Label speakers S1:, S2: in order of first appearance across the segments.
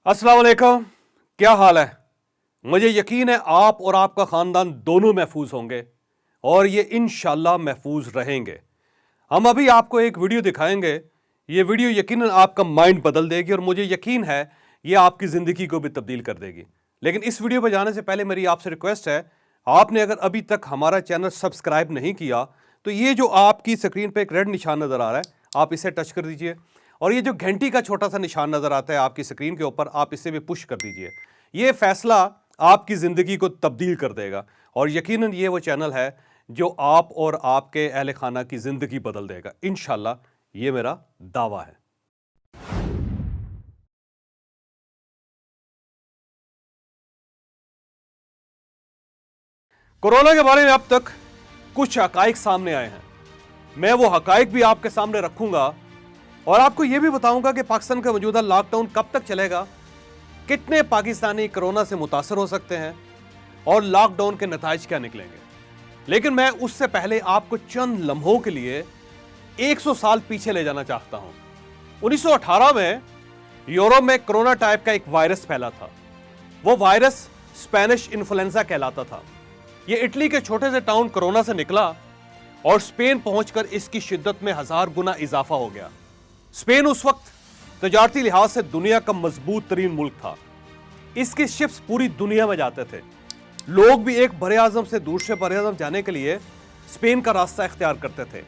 S1: अस्सलाम वालेकुम, क्या हाल है। मुझे यकीन है आप और आपका ख़ानदान दोनों महफूज होंगे और ये इंशाल्लाह महफूज रहेंगे। हम अभी आपको एक वीडियो दिखाएंगे। ये वीडियो यकीनन आपका माइंड बदल देगी और मुझे यकीन है ये आपकी ज़िंदगी को भी तब्दील कर देगी। लेकिन इस वीडियो पर जाने से पहले मेरी आपसे रिक्वेस्ट है, आपने अगर अभी तक हमारा चैनल सब्सक्राइब नहीं किया तो ये जो आपकी स्क्रीन पर एक रेड निशान नज़र आ रहा है, आप इसे टच कर दीजिए और ये जो घंटी का छोटा सा निशान नज़र आता है आपकी स्क्रीन के ऊपर, आप इसे भी पुश कर दीजिए। ये फैसला आपकी ज़िंदगी को तब्दील कर देगा और यकीनन ये वो चैनल है जो आप और आपके अहले खाना की ज़िंदगी बदल देगा। इंशाल्लाह ये मेरा दावा है। कोरोना के बारे में अब तक कुछ हकाइक सामने आए हैं। मैं वो हकाइक भी आपके सामने रखूंगा और आपको यह भी बताऊंगा कि पाकिस्तान का मौजूदा लॉकडाउन कब तक चलेगा, कितने पाकिस्तानी कोरोना से मुतासर हो सकते हैं और लॉकडाउन के नताइज क्या निकलेंगे। लेकिन मैं उससे पहले आपको चंद लम्हों के लिए 100 साल पीछे ले जाना चाहता हूं। 1918 में यूरोप में कोरोना टाइप का एक वायरस फैला था। वो वायरस स्पेनिश इन्फ्लुएंजा कहलाता था। यह इटली के छोटे से टाउन कोरोना से निकला और स्पेन पहुंचकर इसकी शिद्दत में 1000 गुना इजाफा हो गया। स्पेन उस वक्त तजारती लिहाज से दुनिया का मजबूत तरीन मुल्क था। इसके शिप्स पूरी दुनिया में जाते थे। लोग भी एक बरे आजम से दूसरे बरे आजम जाने के लिए स्पेन का रास्ता इख्तियार करते थे।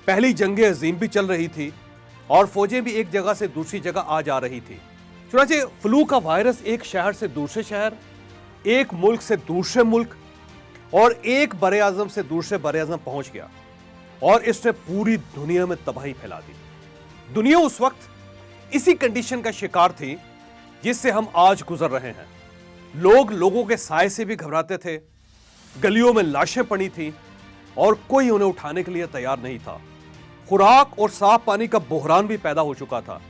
S1: पहली जंग अजीम भी चल रही थी और फौजें भी एक जगह से दूसरी जगह आ जा रही थी। चुनांचे फ्लू का वायरस एक शहर से दूसरे शहर, एक मुल्क से दूसरे मुल्क और एक बरे आजम से दूसरे बरे आजम पहुंच गया और इसने पूरी दुनिया में तबाही फैला दी। दुनिया उस वक्त इसी कंडीशन का शिकार थी जिससे हम आज गुजर रहे हैं। लोग लोगों के साए से भी घबराते थे, गलियों में लाशें पड़ी थी और कोई उन्हें उठाने के लिए तैयार नहीं था। खुराक और साफ पानी का बहरान भी पैदा हो चुका था।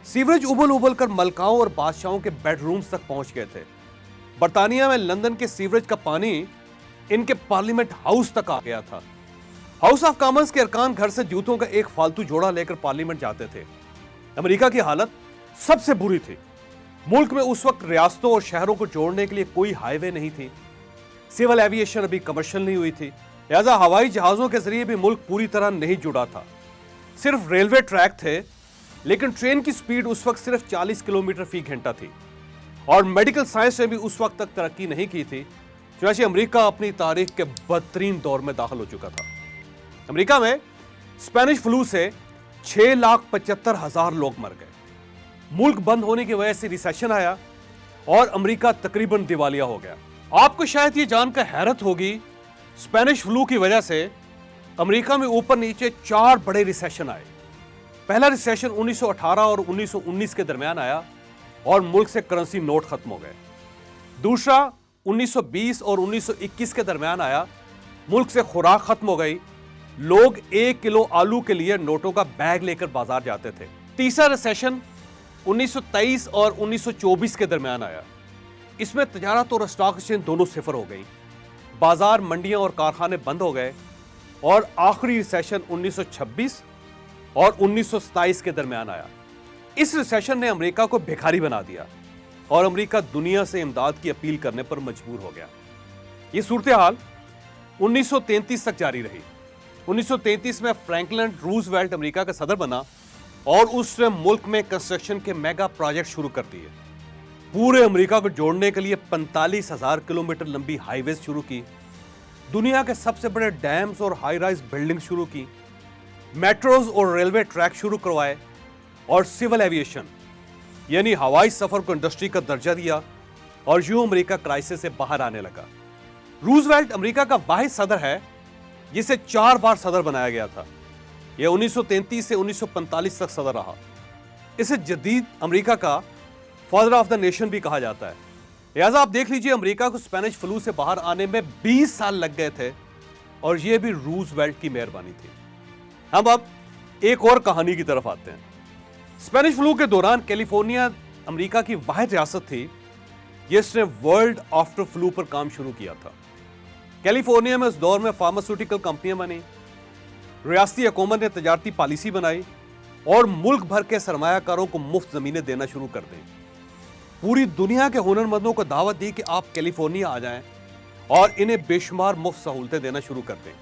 S1: सीवरेज उबल उबल कर मलकाओं और बादशाहों के बेडरूम्स तक पहुंच गए थे। बरतानिया में लंदन के सीवरेज का पानी इनके पार्लियामेंट हाउस तक आ गया था। हाउस ऑफ कॉमन्स के अरकान घर से जूतों का एक फालतू जोड़ा लेकर पार्लियामेंट जाते थे। अमेरिका की हालत सबसे बुरी थी। मुल्क में उस वक्त रियासतों और शहरों को जोड़ने के लिए कोई हाईवे नहीं थी। सिविल एविएशन अभी कमर्शियल नहीं हुई थी, लिहाजा हवाई जहाजों के जरिए भी मुल्क पूरी तरह नहीं जुड़ा था। सिर्फ रेलवे ट्रैक थे, लेकिन ट्रेन की स्पीड उस वक्त सिर्फ 40 किलोमीटर फी घंटा थी और मेडिकल साइंस ने भी उस वक्त तक तरक्की नहीं की थी। चुनांचे अमेरिका अपनी तारीख के बदतरीन दौर में दाखिल हो चुका था। अमेरिका में स्पेनिश फ्लू से 6,75,000 लोग मर गए। मुल्क बंद होने की वजह से रिसेशन आया और अमेरिका तकरीबन दिवालिया हो गया। आपको शायद ये जानकर हैरत होगी, स्पेनिश फ्लू की वजह से अमेरिका में ऊपर नीचे 4 बड़े रिसेशन आए। पहला रिसेशन 1918 और 1919 के दरमियान आया और मुल्क से करेंसी नोट खत्म हो गए। दूसरा 1920 और 1921 के दरमियान आया, मुल्क से खुराक खत्म हो गई। लोग 1 किलो आलू के लिए नोटों का बैग लेकर बाजार जाते थे। तीसरा रिसेशन 1923 और 1924 के दरमियान आया। इसमें तजारत और स्टॉक एक्सचेंज दोनों सिफर हो गई। बाजार, मंडियां और कारखाने बंद हो गए और आखिरी रिसेशन 1926 और 1927 के दरमियान आया। इस रिसेशन ने अमेरिका को भिखारी बना दिया और अमेरिका दुनिया से इमदाद की अपील करने पर मजबूर हो गया। यह सूरत हाल 1933 तक जारी रही। 1933 में फ्रैंकलिन रूजवेल्ट अमेरिका का सदर बना और उसने मुल्क में कंस्ट्रक्शन के मेगा प्रोजेक्ट शुरू कर दिए। पूरे अमेरिका को जोड़ने के लिए 45,000 किलोमीटर लंबी हाईवेज शुरू की। दुनिया के सबसे बड़े डैम्स और हाई राइज बिल्डिंग शुरू की। मेट्रोज और रेलवे ट्रैक शुरू करवाए और सिविल एविएशन यानी हवाई सफर को इंडस्ट्री का दर्जा दिया और यूं अमेरिका क्राइसिस से बाहर आने लगा। रूजवेल्ट अमेरिका का वाहिद सदर है जिसे 4 बार सदर बनाया गया था। यह 1933 से 1945 तक सदर रहा। इसे जदीद अमेरिका का फादर ऑफ द नेशन भी कहा जाता है। लिहाजा आप देख लीजिए, अमेरिका को स्पेनिश फ्लू से बाहर आने में 20 साल लग गए थे और यह भी रूजवेल्ट की मेहरबानी थी। हम अब एक और कहानी की तरफ आते हैं। स्पेनिश फ्लू के दौरान कैलिफोर्निया अमेरिका की वाहिद रियासत थी जिसने वर्ल्ड आफ्टर फ्लू पर काम शुरू किया था। कैलिफोर्निया में उस दौर में फार्मास्यूटिकल कंपनियां बनी, रियासती हुकूमत ने तजारती पॉलिसी बनाई और मुल्क भर के सरमायाकारों को मुफ्त जमीनें देना शुरू कर दी। पूरी दुनिया के हुनरमंदों को दावत दी कि आप कैलिफोर्निया आ जाएं और इन्हें बेशुमार मुफ्त सहूलतें देना शुरू कर दें।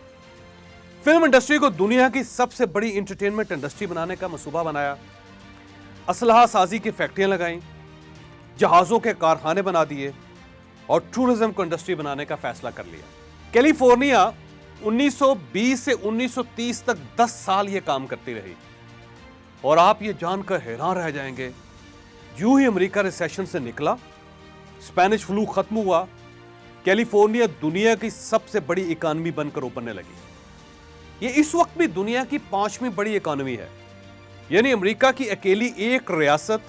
S1: फिल्म इंडस्ट्री को दुनिया की सबसे बड़ी एंटरटेनमेंट इंडस्ट्री बनाने का मंसूबा बनाया, असलहा साजी की फैक्ट्रियां लगाईं, जहाजों के कारखाने बना दिए और टूरिज्म को इंडस्ट्री बनाने का फैसला कर लिया। कैलिफोर्निया 1920 से 1930 तक 10 साल यह काम करती रही और आप ये जानकर हैरान रह जाएंगे, यूं ही अमेरिका रिसेशन से निकला, स्पेनिश फ्लू खत्म हुआ, कैलिफोर्निया दुनिया की सबसे बड़ी इकॉनमी बनकर उभरने लगी। ये इस वक्त भी दुनिया की 5वीं बड़ी इकॉनमी है, यानी अमेरिका की अकेली एक रियासत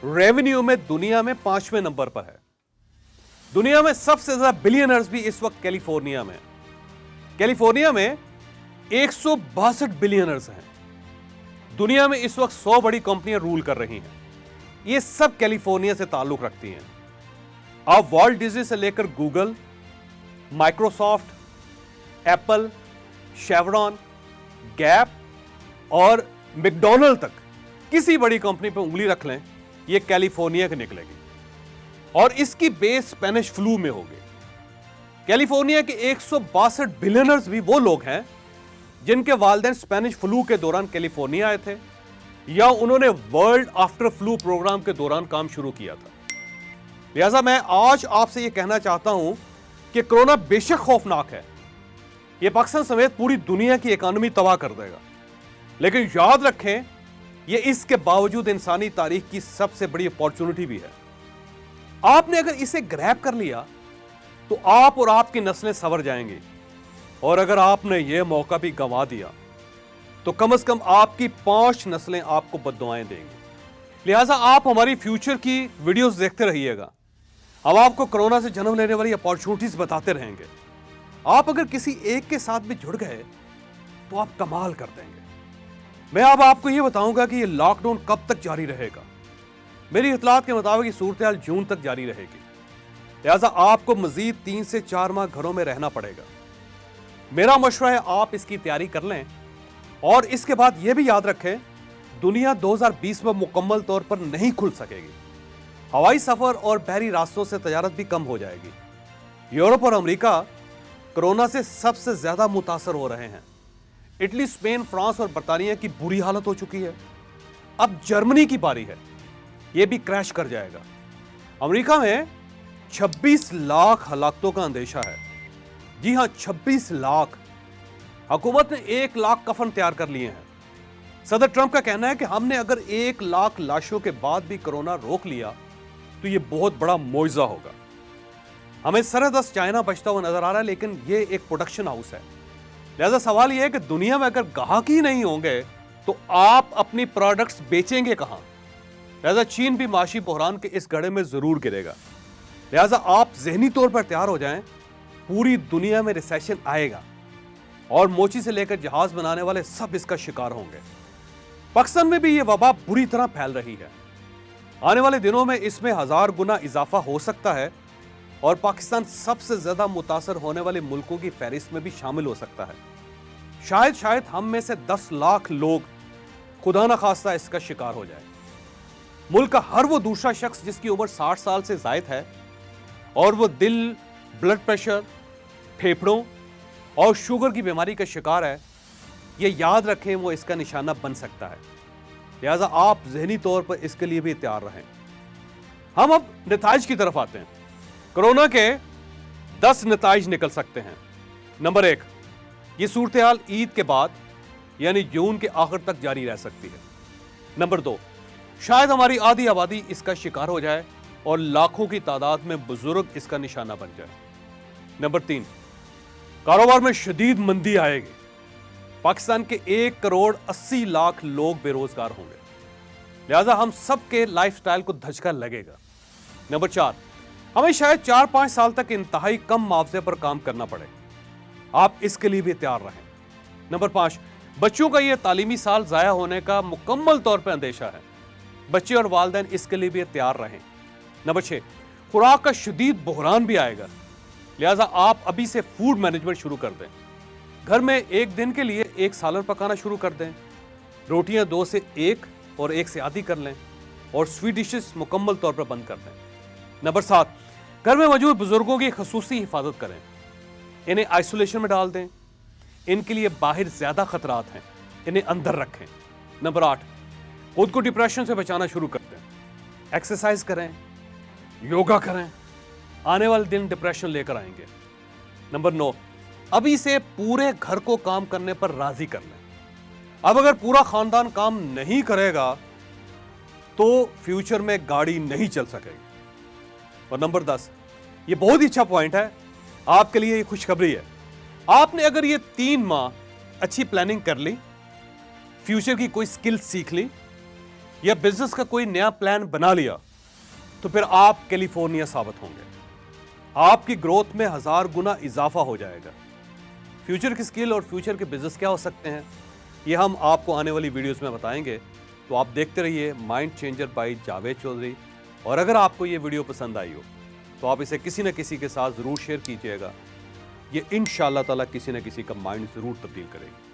S1: रेवेन्यू में दुनिया में 5वें नंबर पर है। दुनिया में सबसे ज्यादा बिलियनर्स भी इस वक्त कैलिफोर्निया में। कैलिफोर्निया में 162 बिलियनर्स हैं। दुनिया में इस वक्त 100 बड़ी कंपनियां रूल कर रही हैं। ये सब कैलिफोर्निया से ताल्लुक रखती हैं। आप वॉल्ट डिज्नी से लेकर Google, Microsoft, Apple, chevron, gap और मैकडॉनल्ड तक किसी बड़ी कंपनी पर उंगली रख लें, ये कैलिफोर्निया की निकलेगी और इसकी बेस स्पेनिश फ्लू में होगी। कैलिफोर्निया के 162 बिलियनर्स भी वो लोग हैं जिनके वालिदैन स्पेनिश फ्लू के दौरान कैलिफोर्निया आए थे या उन्होंने वर्ल्ड आफ्टर फ्लू प्रोग्राम के दौरान काम शुरू किया था। लिहाजा मैं आज आपसे यह कहना चाहता हूं कि कोरोना बेशक खौफनाक है, यह पाकिस्तान समेत पूरी दुनिया की इकॉनमी तबाह कर देगा, लेकिन याद रखें यह इसके बावजूद इंसानी तारीख की सबसे बड़ी अपॉर्चुनिटी भी है। आपने अगर इसे ग्रैब कर लिया तो आप और आपकी नस्लें संवर जाएंगी, और अगर आपने यह मौका भी गंवा दिया तो कम से कम आपकी 5 नस्लें आपको बद्दुआएं देंगी। लिहाजा आप हमारी फ्यूचर की वीडियोस देखते रहिएगा। हम आपको कोरोना से जन्म लेने वाली अपॉर्चुनिटीज बताते रहेंगे। आप अगर किसी एक के साथ भी जुड़ गए तो आप कमाल कर देंगे। मैं अब आपको यह बताऊंगा कि यह लॉकडाउन कब तक जारी रहेगा। मेरी इतलात के मुताबिक ये सूरत हाल जून तक जारी रहेगी। लिहाजा आपको मजीद 3 से 4 माह घरों में रहना पड़ेगा। मेरा मशवरा है आप इसकी तैयारी कर लें, और इसके बाद यह भी याद रखें दुनिया 2020 में मुकम्मल तौर पर नहीं खुल सकेगी। हवाई सफर और बहरी रास्तों से तजारत भी कम हो जाएगी। यूरोप और अमेरिका कोरोना से सबसे ज्यादा मुतासर हो रहे हैं। इटली, स्पेन, फ्रांस और बरतानिया की बुरी हालत हो चुकी है। अब जर्मनी की बारी है, यह भी क्रैश कर जाएगा। अमेरिका में 26 लाख हलाकतों का अंदेशा है। जी हां, 26 लाख। हुकूमत ने 1 लाख कफन तैयार कर लिए हैं। सदर ट्रंप का कहना है कि हमने अगर 1 लाख लाशों के बाद भी कोरोना रोक लिया तो यह बहुत बड़ा मोइजा होगा। हमें सरहदस चाइना बचता हुआ नजर आ रहा है, लेकिन यह एक प्रोडक्शन हाउस है। लिहाजा सवाल यह है कि दुनिया में अगर गाहक ही नहीं होंगे तो आप अपनी प्रोडक्ट्स बेचेंगे कहां। लिहाजा चीन भी माशी बहरान के इस गड्ढे में जरूर गिरेगा। लिहाजा आप जहनी तौर पर तैयार हो जाएं, पूरी दुनिया में रिसेशन आएगा और मोची से लेकर जहाज बनाने वाले सब इसका शिकार होंगे। पाकिस्तान में भी यह वबा बुरी तरह फैल रही है। आने वाले दिनों में इसमें 1000 गुना इजाफा हो सकता है और पाकिस्तान सबसे ज्यादा मुतासर होने वाले मुल्कों की फहरिस्त में भी शामिल हो सकता है। शायद हम में से 10 लाख लोग खुदा न खास्ता इसका शिकार हो जाए। मुल्क का हर वो दूसरा शख्स जिसकी उम्र 60 साल से जायद है और वो दिल, ब्लड प्रेशर, फेफड़ों और शुगर की बीमारी का शिकार है, ये याद रखें वो इसका निशाना बन सकता है। लिहाजा आप जहनी तौर पर इसके लिए भी तैयार रहें। हम अब नताइज की तरफ आते हैं। कोरोना के 10 नताइज निकल सकते हैं। नंबर 1, ये सूरत हाल ईद के बाद यानी जून के आखिर तक जारी रह सकती है। नंबर 2, शायद हमारी आधी आबादी इसका शिकार हो जाए और लाखों की तादाद में बुजुर्ग इसका निशाना बन जाए। नंबर 3, कारोबार में शदीद मंदी आएगी। पाकिस्तान के 1 करोड़ 80 लाख लोग बेरोजगार होंगे। लिहाजा हम सब के लाइफस्टाइल को धचका लगेगा। नंबर 4, हमें शायद 4-5 साल तक इंतहाई कम मुआवजे पर काम करना पड़े। आप इसके लिए भी तैयार रहें। नंबर 5, बच्चों का यह तालीमी साल जाया होने का मुकम्मल तौर पर अंदेशा है। बच्चे और वालिदैन इसके लिए भी तैयार रहें। नंबर 6, खुराक का शदीद बहरान भी आएगा। लिहाजा आप अभी से फूड मैनेजमेंट शुरू कर दें। घर में एक दिन के लिए 1 सालन पकाना शुरू कर दें। रोटियां 2 से 1 और 1 से आधी कर लें। और स्वीट डिशेस मुकम्मल तौर पर बंद कर दें। नंबर 7, घर में मौजूद बुजुर्गों की खसूसी हिफाजत करें, इन्हें आइसोलेशन में डाल दें, इनके लिए बाहर ज्यादा खतरात हैं, इन्हें अंदर रखें। नंबर 8, खुद को डिप्रेशन से बचाना शुरू कर दें, एक्सरसाइज करें, योगा करें, आने वाले दिन डिप्रेशन लेकर आएंगे। नंबर 9, अभी से पूरे घर को काम करने पर राजी कर लें। अब अगर पूरा खानदान काम नहीं करेगा तो फ्यूचर में गाड़ी नहीं चल सकेगी। और नंबर 10, ये बहुत ही अच्छा पॉइंट है आपके लिए, ये खुशखबरी है। आपने अगर ये 3 माह अच्छी प्लानिंग कर ली, फ्यूचर की कोई स्किल सीख ली या बिजनेस का कोई नया प्लान बना लिया, तो फिर आप कैलिफोर्निया साबित होंगे। आपकी ग्रोथ में 1000 गुना इजाफा हो जाएगा। फ्यूचर की स्किल और फ्यूचर के बिजनेस क्या हो सकते हैं, ये हम आपको आने वाली वीडियोस में बताएंगे। तो आप देखते रहिए Mind Changer by Javed Chaudhry. और अगर आपको ये वीडियो पसंद आई हो तो आप इसे किसी न किसी के साथ ज़रूर शेयर कीजिएगा। ये इंशाअल्लाह ताला किसी न किसी का माइंड ज़रूर तब्दील करेगी।